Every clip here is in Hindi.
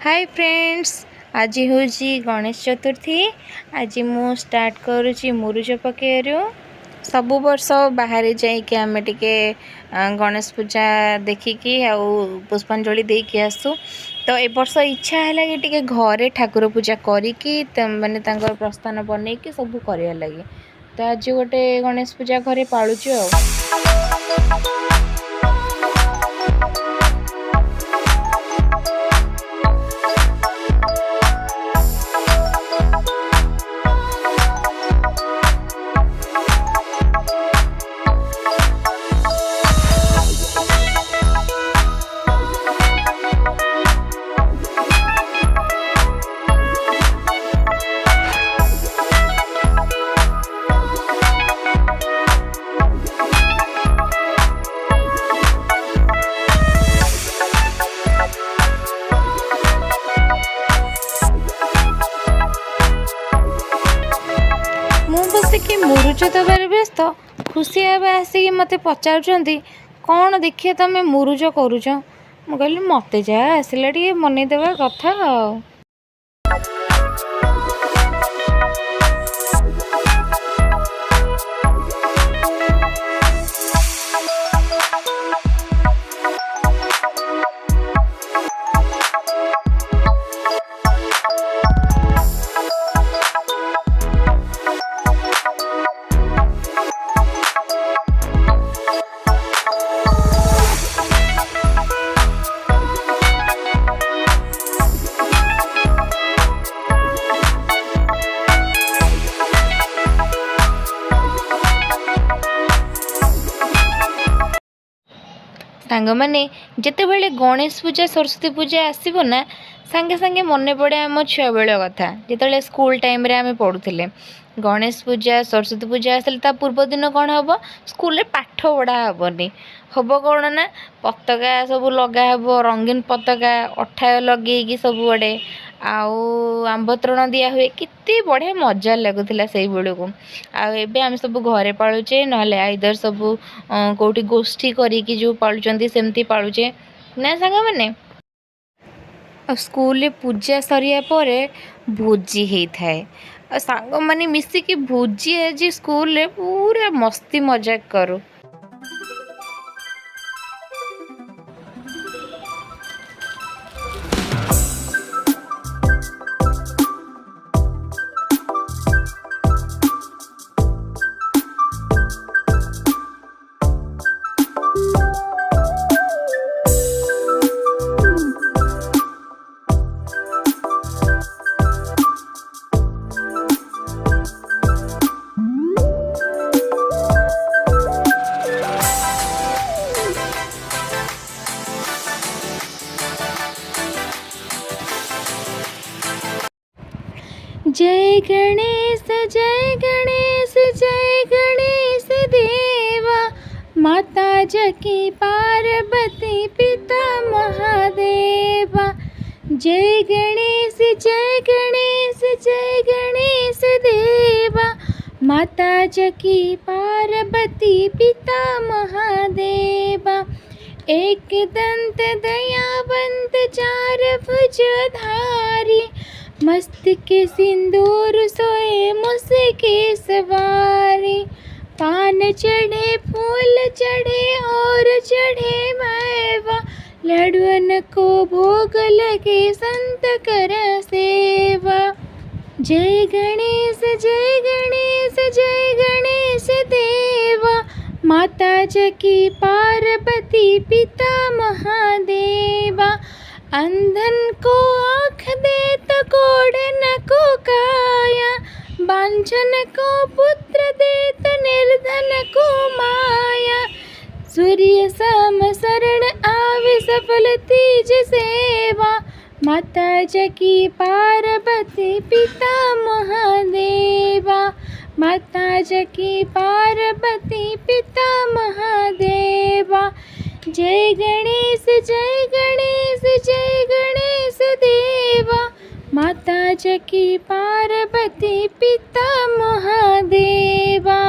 हाय फ्रेंड्स, आज हूँ गणेश चतुर्थी। आज मु स्टार्ट करुँची मुरुज पकेरु। सबु वर्ष बाहर जाइए आम टे गणेश पूजा देखिकी आउ पुष्पांजलि देकी आसू। तो ए वर्ष इच्छा है कि टे घरे ठाकुर पूजा करिकी माने प्रस्थान बनईकी सब कर लगे। तो आज गोटे गणेश पूजा घरे पालुचु आ। बसिकी मुरुज दबार व्यस्त खुशी आसिक मत पचार कौन देखिए तुम मुरुज करुच। मु कहली मत जहाँ आसला टे मनईदेवा कथा। सांग मैंने जिते बड़े गणेश पूजा सरस्वती पूजा आसब ना सांगे सांगे मन पड़े आम छुआ बेल कथा जिते स्कूल टाइम रे आम पढ़ुले। गणेश पूजा सरस्वती पूजा आसले ता पूर्व दिन कौन हम स्कूल पाठ पढ़ा हेनी हम कौन ना पताका सब लगा हे रंगीन पताका अठा लगे सब बड़े आंबतरण दिया हुए कितनी बढ़िया मजा लगुला से बेलू आम सब घरे पालुचे ना आईदर सब कौटी गोष्ठी करी जो पालुचंदी सेमती पालुचे ना सांग मैंने। स्कूल पूजा सरिया पर भोजी होता है सांग मैंने मिसिकी भोजी आज स्कूल पूरा मस्ती मजाक करूँ। जय गणेश जय गणेश जय गणेश देवा माता जकी पार्वती पिता महादेवा। जय गणेश जय गणेश जय गणेश देवा माता जकी पार्वती पिता महादेवा। एक दंत दयावंत चार भुजधारी मस्त के सिंदूर सोए मुझके सवारी। पान चढ़े फूल चढ़े और चढ़े मेवा लडुअन को भोग लगे संत कर सेवा। जय गणेश जय गणेश जय गणेश देवा माता जकी पार्वती पिता महादेवा। अंधन को आँख दे तो कोढ़न को काया बांझन को पुत्र दे तो निर्धन को माया। सूर्य सम शरण आवे सफल तीज सेवा माता जकी पार्वती पिता महादेवा। माता जकी पार्वती पिता महादेवा। जय गणेश जय गणेश जय गणेश देवा माता जकी पार्वती पिता महादेवा।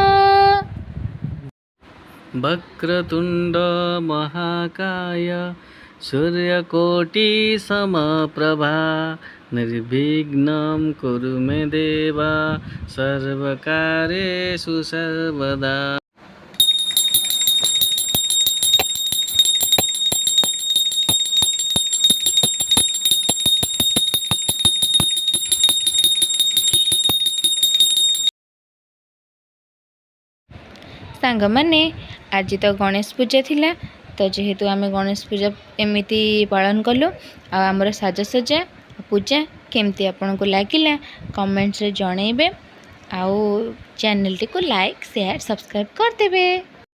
वक्रतुंड महाकाय सूर्यकोटि समप्रभा निर्विघ्नं कुरु मे देवा सर्वकार्येषु सर्वदा। ସାଙ୍ଗମାନେ ଆଜି ତ ଗଣେଶ ପୂଜା ଥିଲା, ତ ଯେହେତୁ ଆମେ ଗଣେଶ ପୂଜା ଏମିତି ପାଳନ କଲୁ, ଆଉ ଆମର ସାଜସଜ୍ଜା ପୂଜା କେମିତି ଆପଣଙ୍କୁ ଲାଗିଲା କମେଣ୍ଟରେ ଜଣେଇବେ, ଆଉ ଚ୍ୟାନେଲଟିକୁ ଲାଇକ୍ ସେୟାର ସବସ୍କ୍ରାଇବ୍ କରିଦେବେ।